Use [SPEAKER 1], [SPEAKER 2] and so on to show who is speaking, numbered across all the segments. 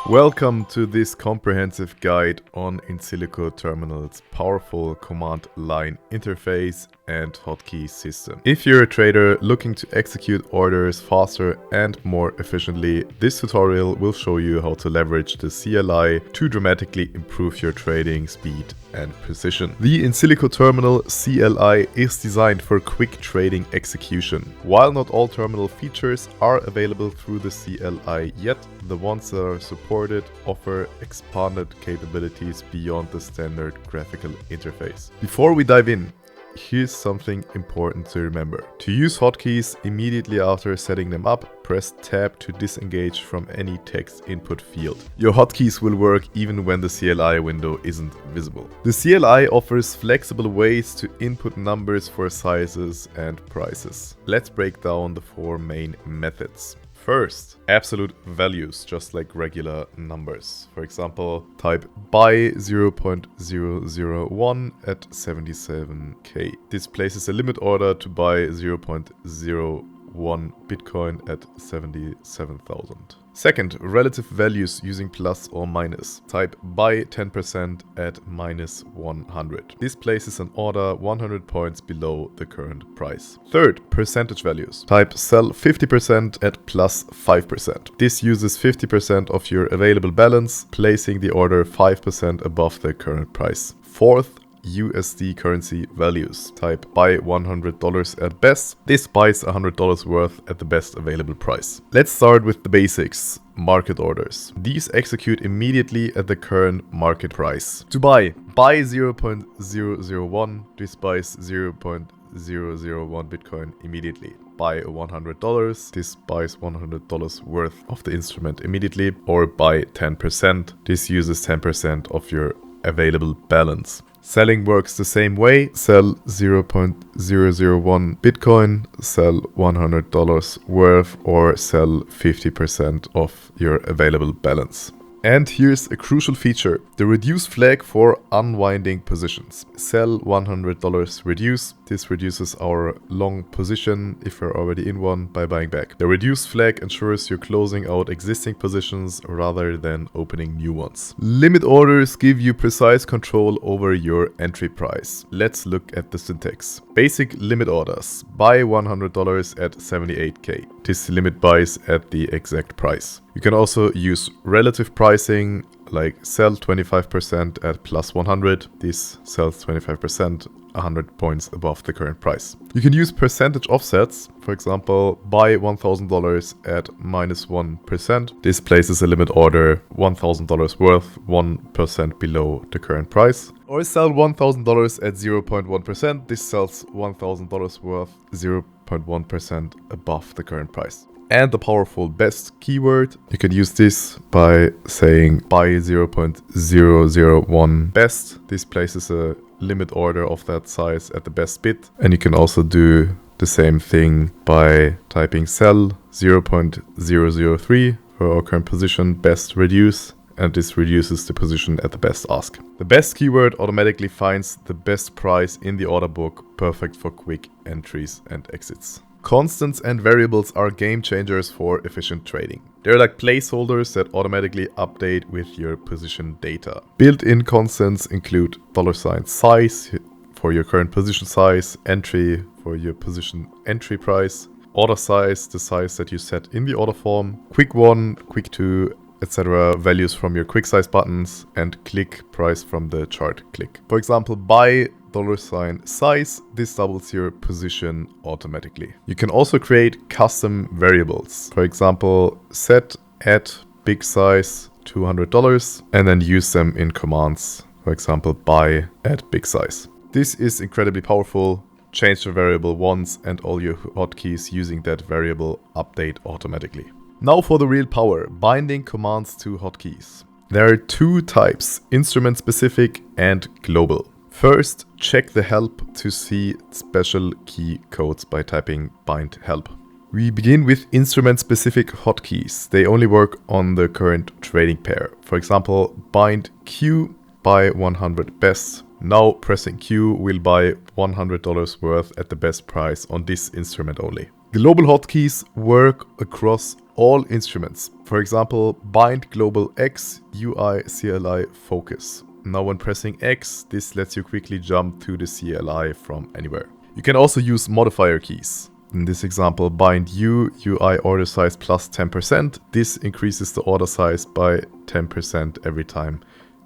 [SPEAKER 1] Welcome to this comprehensive guide on Insilico Terminal's powerful command line interface and hotkey system. If you're a trader looking to execute orders faster and more efficiently, this tutorial will show you how to leverage the CLI to dramatically improve your trading speed and precision. The Insilico Terminal CLI is designed for quick trading execution. While not all terminal features are available through the CLI yet, the ones that are supported offer expanded capabilities beyond the standard graphical interface. Before we dive in, here's something important to remember. To use hotkeys immediately after setting them up, press Tab to disengage from any text input field. Your hotkeys will work even when the CLI window isn't visible. The CLI offers flexible ways to input numbers for sizes and prices. Let's break down the four main methods. First, absolute values, just like regular numbers. For example, type buy 0.001 at 77k. This places a limit order to buy 0.01 Bitcoin at 77,000. Second, relative values using plus or minus. Type buy 10% at minus 100. This places an order 100 points below the current price. Third, percentage values. Type sell 50% at plus 5%. This uses 50% of your available balance, placing the order 5% above the current price. Fourth, USD currency values. Type buy $100 at best. This buys $100 worth at the best available price. Let's start with the basics. Market orders. These execute immediately at the current market price. To buy 0.001. This buys 0.001 Bitcoin immediately. Buy $100. This buys $100 worth of the instrument immediately. Or buy 10%. This uses 10% of your available balance. Selling works the same way. Sell 0.001 Bitcoin, sell $100 worth, or sell 50% of your available balance. And here's a crucial feature, the reduce flag for unwinding positions. Sell $100 reduce. This reduces our long position if you're already in one by buying back. The reduce flag ensures you're closing out existing positions rather than opening new ones. Limit orders give you precise control over your entry price. Let's look at the syntax. Basic limit orders. Buy $100 at 78k. This limit buys at the exact price. You can also use relative pricing, like sell 25% at plus 100. This sells 25%, 100 points above the current price. You can use percentage offsets. For example, buy $1,000 at minus 1%. This places a limit order $1,000 worth, 1% below the current price. Or sell $1,000 at 0.1%. This sells $1,000 worth, 0.1% above the current price. And the powerful best keyword. You can use this by saying buy 0.001 best. This places a limit order of that size at the best bid. And you can also do the same thing by typing sell 0.003 for our current position, best reduce. And this reduces the position at the best ask. The best keyword automatically finds the best price in the order book, perfect for quick entries and exits. Constants and variables are game changers for efficient trading. They're like placeholders that automatically update with your position data. Built-in constants include $size for your current position size, entry for your position entry price, order size, the size that you set in the order form, quick 1, quick 2, etc. values from your quick size buttons, and click price from the chart click. For example, buy $size, this doubles your position automatically. You can also create custom variables. For example, set at big size $200 and then use them in commands. For example, buy at big size. This is incredibly powerful. Change the variable once and all your hotkeys using that variable update automatically. Now for the real power, binding commands to hotkeys. There are two types, instrument specific and global. First, check the help to see special key codes by typing bind help. We begin with instrument specific hotkeys. They only work on the current trading pair. For example, bind Q buy 100 best. Now pressing Q will buy $100 worth at the best price on this instrument only. Global hotkeys work across all instruments. For example, bind global X, UI, CLI, focus. Now when pressing X, this lets you quickly jump to the CLI from anywhere. You can also use modifier keys. In this example, bind U, UI order size plus 10%. This increases the order size by 10% every time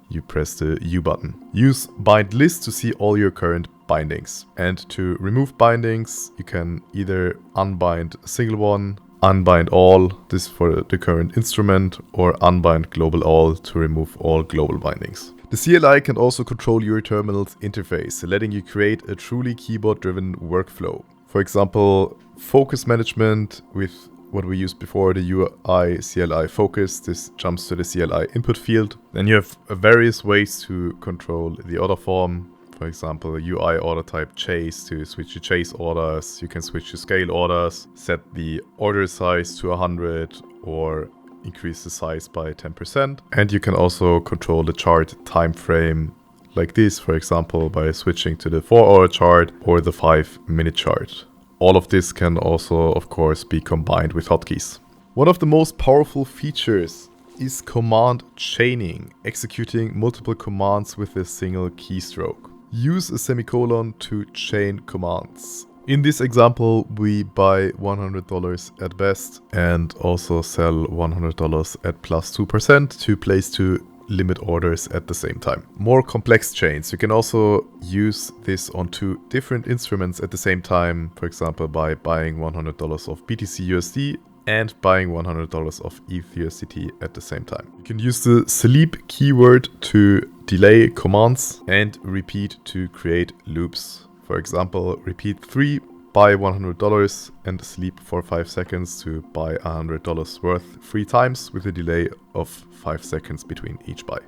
[SPEAKER 1] you press the U button. Use bind list to see all your current bindings. And to remove bindings, you can either unbind a single one, unbind all, this for the current instrument, or unbind global all to remove all global bindings. The CLI can also control your terminal's interface, letting you create a truly keyboard-driven workflow. For example, focus management with what we used before, the UI CLI focus. This jumps to the CLI input field. Then you have various ways to control the order form. For example, UI order type chase to switch to chase orders. You can switch to scale orders, set the order size to 100 or increase the size by 10%. And you can also control the chart time frame like this, for example, by switching to the 4-hour chart or the 5-minute chart. All of this can also, of course, be combined with hotkeys. One of the most powerful features is command chaining, executing multiple commands with a single keystroke. Use a semicolon to chain commands. In this example, we buy $100 at best and also sell $100 at plus 2% to place 2 limit orders at the same time. More complex chains. You can also use this on 2 different instruments at the same time, for example, by buying $100 of BTC USD and buying $100 of ETH USDT at the same time. You can use the sleep keyword to delay commands and repeat to create loops. For example, repeat 3, buy $100 and sleep for 5 seconds to buy $100 worth 3 times with a delay of 5 seconds between each buy.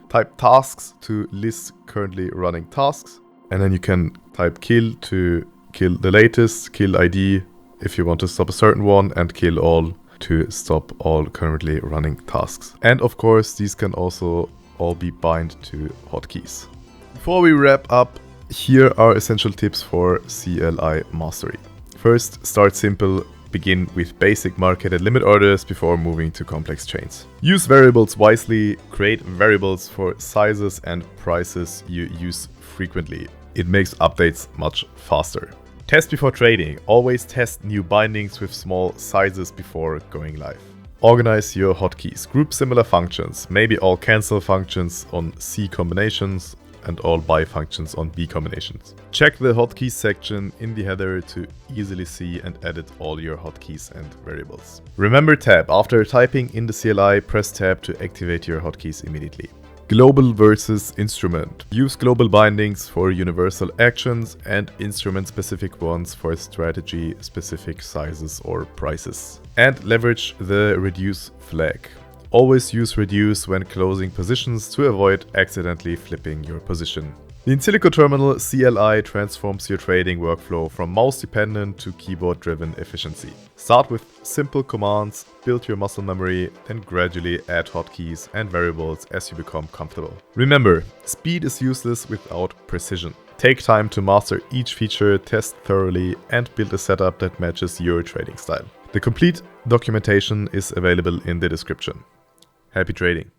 [SPEAKER 1] Type tasks to list currently running tasks, and then you can type kill to kill the latest, kill ID if you want to stop a certain one, and kill all to stop all currently running tasks. And of course, these can also all be bind to hotkeys. Before we wrap up, here are essential tips for CLI mastery. First, start simple. Begin with basic marketed limit orders before moving to complex chains. Use variables wisely. Create variables for sizes and prices you use frequently. It makes updates much faster. Test before trading. Always test new bindings with small sizes before going live. Organize your hotkeys. Group similar functions. Maybe all cancel functions on C combinations and all buy functions on B combinations. Check the hotkeys section in the header to easily see and edit all your hotkeys and variables. Remember tab. After typing in the CLI, press tab to activate your hotkeys immediately. Global versus instrument. Use global bindings for universal actions and instrument-specific ones for strategy-specific sizes or prices. And leverage the reduce flag. Always use reduce when closing positions to avoid accidentally flipping your position. The Insilico terminal CLI transforms your trading workflow from mouse-dependent to keyboard-driven efficiency. Start with simple commands, build your muscle memory, then gradually add hotkeys and variables as you become comfortable. Remember, speed is useless without precision. Take time to master each feature, test thoroughly, and build a setup that matches your trading style. The complete documentation is available in the description. Happy trading!